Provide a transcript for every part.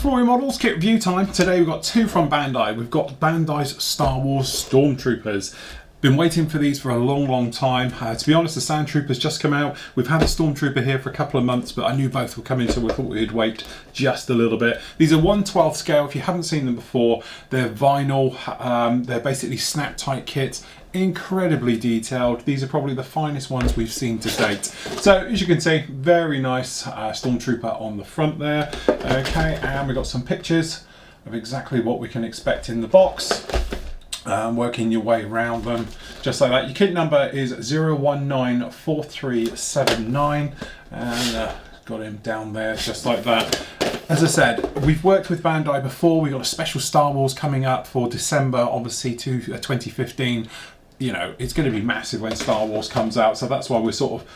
Flory Models, kit review time. Today we've got two from Bandai. We've got Bandai's Star Wars Stormtroopers. Been waiting for these for a long time. To be honest, the Sandtrooper's just come out. We've had the Stormtrooper here for a couple of months, but I knew both were coming, so we thought we'd wait just a little bit. These are 1/12 scale. If you haven't seen them before, they're vinyl. They're basically snap tight kits. Incredibly detailed. These are probably the finest ones we've seen to date. So as you can see, very nice Stormtrooper on the front there. Okay, and we've got some pictures of exactly what we can expect in the box. Working your way around them just like that. Your kit number is 0194379, and got him down there just like that. As I said, we've worked with Bandai before. We've got a special Star Wars coming up for December, obviously, to 2015. You know, it's going to be massive when Star Wars comes out, so that's why we're sort of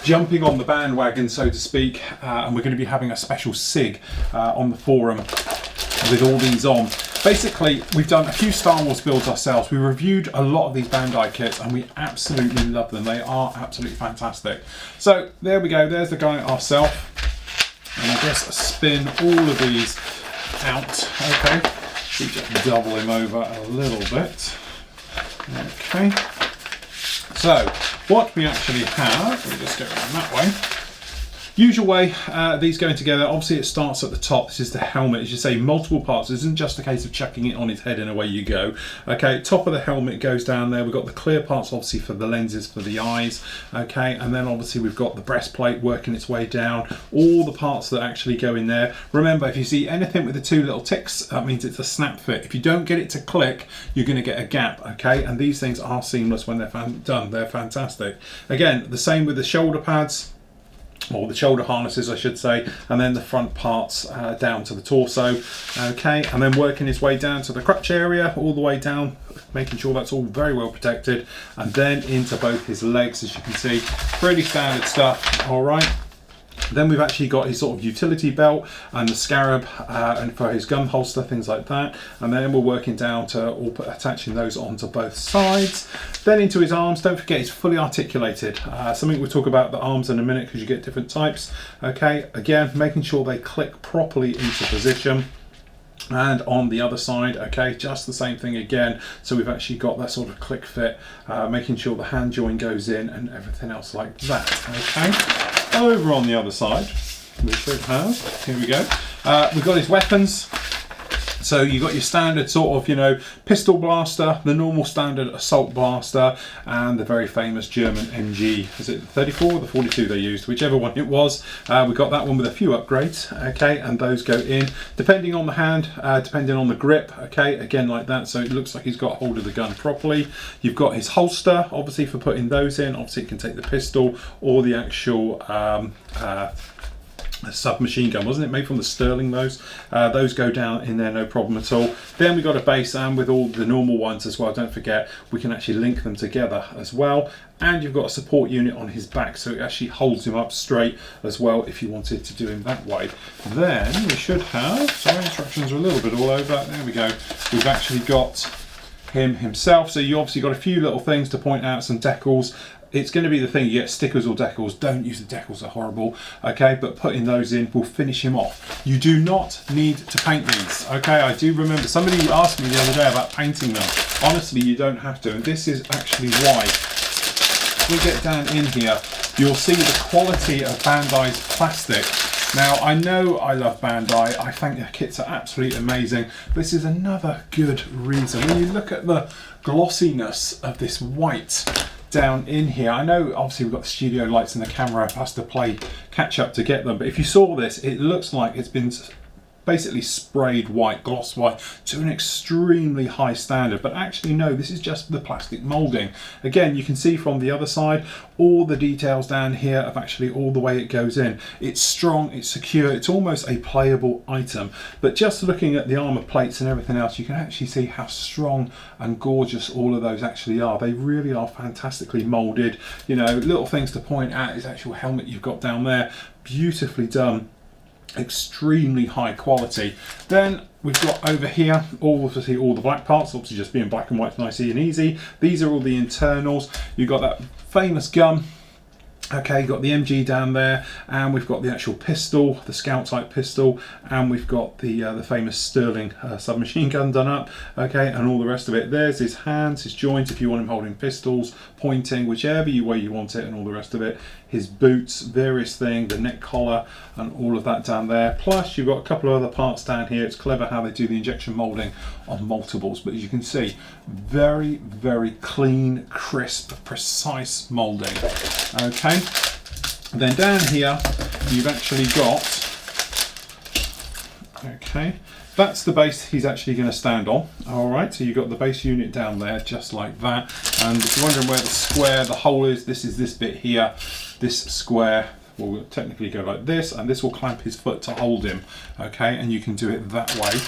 jumping on the bandwagon, so to speak, and we're going to be having a special SIG on the forum with all these on. Basically, we've done a few Star Wars builds ourselves. We reviewed a lot of these Bandai kits and we absolutely love them. They are absolutely fantastic. So there we go, there's the guy ourselves. And I guess spin all of these out. Okay, we just double him over a little bit. Okay, so what we actually have, we just go around that way. Usual way, these going together, obviously it starts at the top. This is the helmet, as you say, multiple parts. This isn't just a case of chucking it on his head and away you go. Okay, top of the helmet goes down there. We've got the clear parts, obviously, for the lenses for the eyes. Okay, and then obviously we've got the breastplate working its way down. All the parts that actually go in there. Remember, if you see anything with the two little ticks, that means it's a snap fit. If you don't get it to click, you're going to get a gap. Okay, and these things are seamless when they're done. They're fantastic. Again, the same with the shoulder pads, or the shoulder harnesses I should say, and then the front parts down to the torso. Okay, and then working his way down to the crutch area, all the way down, making sure that's all very well protected, and then into both his legs, as you can see. Pretty standard stuff. All right, then we've actually got his sort of utility belt and the scarab and for his gun holster, things like that. And then we're working down to all attaching those onto both sides. Then into his arms. Don't forget, he's fully articulated. Something we'll talk about the arms in a minute because you get different types. Okay, again, making sure they click properly into position. And on the other side, okay, just the same thing again. So we've actually got that sort of click fit, making sure the hand joint goes in and everything else like that. Okay. Over on the other side, we should have, here we go, we've got his weapons. So you've got your standard sort of, you know, pistol blaster, the normal standard assault blaster, and the very famous German MG, is it the 34 or the 42 they used, whichever one it was. We've got that one with a few upgrades, okay, and those go in, depending on the hand, depending on the grip, okay, again like that, so it looks like he's got hold of the gun properly. You've got his holster, obviously, for putting those in. Obviously, you can take the pistol or the actual a submachine gun, wasn't it, made from the Sterling? Those go down in there, no problem at all. Then we got a base and with all the normal ones as well. Don't forget, we can actually link them together as well. And you've got a support unit on his back, so it actually holds him up straight as well if you wanted to do him that way. Then we should have, sorry, instructions are a little bit all over. There we go. We've actually got him himself. So you obviously got a few little things to point out, some decals. It's going to be the thing, you get stickers or decals. Don't use the decals, they're horrible. Okay, but putting those in will finish him off. You do not need to paint these. Okay, I do remember somebody asked me the other day about painting them. Honestly, you don't have to, and this is actually why. If we get down in here, you'll see the quality of Bandai's plastic. Now, I know I love Bandai. I think their kits are absolutely amazing. This is another good reason. When you look at the glossiness of this white down in here, I know obviously we've got the studio lights and the camera has to play catch up to get them, but if you saw this, it looks like it's been basically sprayed white, gloss white, to an extremely high standard. But actually no, this is just the plastic moulding. Again, you can see from the other side all the details down here of actually all the way it goes in. It's strong, it's secure, it's almost a playable item. But just looking at the armor plates and everything else, you can actually see how strong and gorgeous all of those actually are. They really are fantastically molded. You know, little things to point out is actual helmet you've got down there, beautifully done. Extremely high quality. Then we've got over here obviously all the black parts, obviously just being black and white, nice and easy. These are all the internals. You've got that famous gun Okay, got the MG down there, and we've got the actual pistol, the scout type pistol, and we've got the famous Sterling submachine gun done up. Okay, and all the rest of it. There's his hands, his joints, if you want him holding pistols, pointing, whichever way you want it, and all the rest of it. His boots, various things, the neck collar, and all of that down there. Plus, you've got a couple of other parts down here. It's clever how they do the injection molding on multiples, but as you can see, very, very clean, crisp, precise molding. Okay, then down here you've actually got, okay, that's the base he's actually going to stand on. All right, so you've got the base unit down there just like that, and if you're wondering where the square, the hole is, this bit here. This square will technically go like this, and this will clamp his foot to hold him. Okay, and you can do it that way.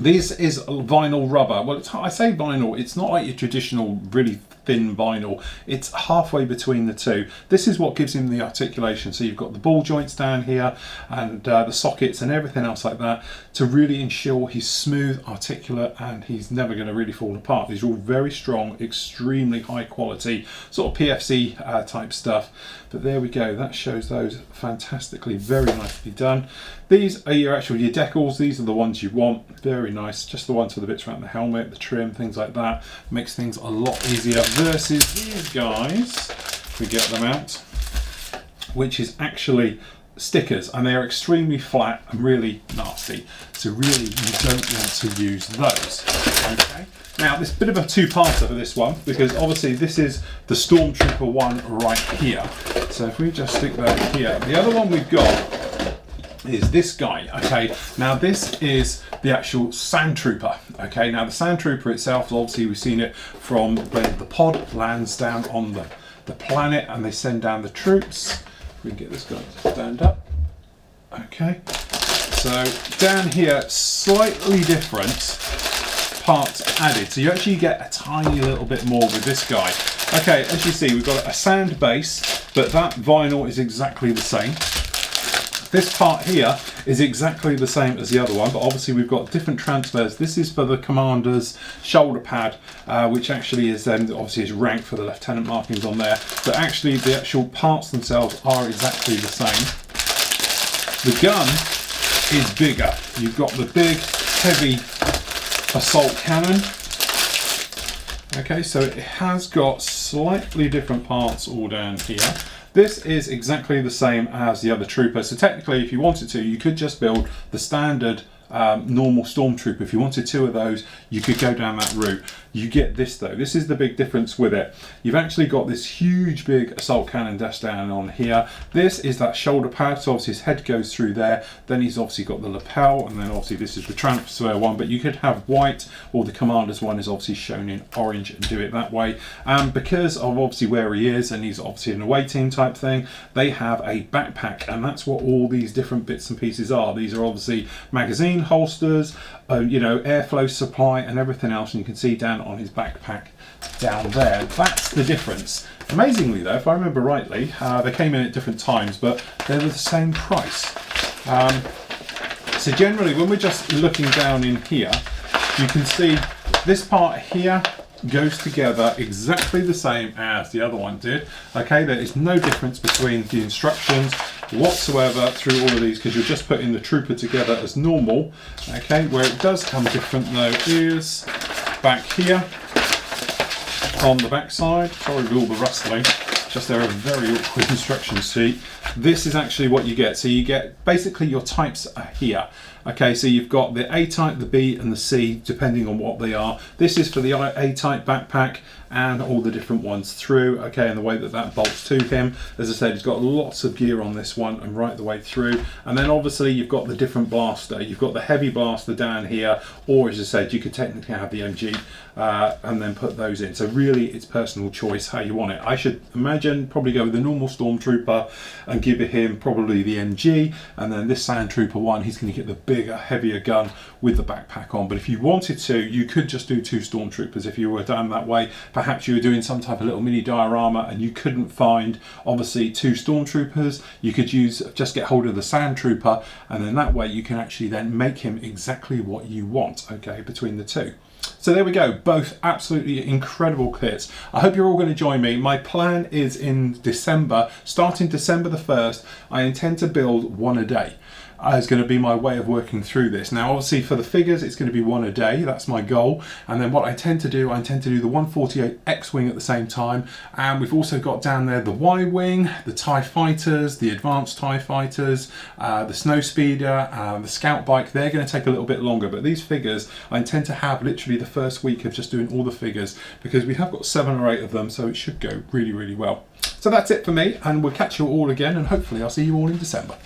This is vinyl rubber. Well, I say vinyl, it's not like your traditional really thin vinyl. It's halfway between the two. This is what gives him the articulation. So you've got the ball joints down here, and the sockets and everything else like that to really ensure he's smooth, articulate, and he's never going to really fall apart. These are all very strong, extremely high quality, sort of PFC type stuff. But there we go, that shows those fantastically, very nicely done. These are your decals. These are the ones you want, very nice. Just the ones for the bits around the helmet, the trim, things like that. Makes things a lot easier versus these guys, if we get them out, which is actually stickers, and they are extremely flat and really nasty. So really, you don't want to use those. Okay. Now, this bit of a two-parter for this one, because obviously this is the Stormtrooper one right here. So if we just stick that here, the other one we've got is this guy. Okay, now this is the actual Sandtrooper. Okay, now the Sandtrooper itself, obviously we've seen it from when the pod lands down on the planet and they send down the troops. If we can get this guy to stand up. Okay, so down here, slightly different parts added, so you actually get a tiny little bit more with this guy. Okay, as you see, we've got a sand base, but that vinyl is exactly the same. This part here is exactly the same as the other one, but obviously we've got different transfers. This is for the commander's shoulder pad, which actually is then obviously his rank for the lieutenant markings on there, but actually the actual parts themselves are exactly the same. The gun is bigger. You've got the big, heavy assault cannon. Okay, so it has got slightly different parts all down here. This is exactly the same as the other trooper, so technically if you wanted to, you could just build the standard normal Stormtrooper. If you wanted two of those, you could go down that route. You get this though, this is the big difference with it. You've actually got this huge big assault cannon dash down on here. This is that shoulder pad, so obviously his head goes through there. Then he's obviously got the lapel, and then obviously this is the transfer one, but you could have white, or the commander's one is obviously shown in orange, and do it that way. Because of obviously where he is, and he's obviously an away team type thing, they have a backpack, and that's what all these different bits and pieces are. These are obviously magazine holsters, you know, airflow supply and everything else, and you can see down on his backpack down there. That's the difference. Amazingly though, if I remember rightly, they came in at different times, but they were the same price. So generally when we're just looking down in here, you can see this part here goes together exactly the same as the other one did. Okay, there is no difference between the instructions whatsoever through all of these, because you're just putting the trooper together as normal. Okay, where it does come different though is back here on the back side. Sorry with all the rustling, just there are very awkward instruction sheet. This is actually what you get. So you get basically your types are here. Okay, so you've got the A type, the B and the C, depending on what they are. This is for the A type backpack and all the different ones through, okay, and the way that that bolts to him. As I said, he's got lots of gear on this one and right the way through. And then obviously you've got the different blaster. You've got the heavy blaster down here, or as I said, you could technically have the MG and then put those in. So really it's personal choice how you want it. I should imagine probably go with the normal Stormtrooper and give him probably the MG, and then this Sandtrooper one, he's going to get the bigger, heavier gun with the backpack on. But if you wanted to, you could just do two Stormtroopers if you were down that way. Perhaps you were doing some type of little mini diorama and you couldn't find obviously two Stormtroopers, you could just get hold of the Sandtrooper, and then that way you can actually then make him exactly what you want, okay, between the two. So there we go, both absolutely incredible kits. I hope you're all going to join me. My plan is in December, starting December the 1st, I intend to build one a day. Is going to be my way of working through this. Now obviously for the figures it's going to be one a day, that's my goal, and then what I intend to do the 148 X-Wing at the same time, and we've also got down there the Y-Wing, the TIE Fighters, the Advanced TIE Fighters, the Snowspeeder, the Scout Bike. They're going to take a little bit longer, but these figures I intend to have literally the first week of just doing all the figures, because we have got 7 or 8 of them, so it should go really, really well. So that's it for me, and we'll catch you all again, and hopefully I'll see you all in December.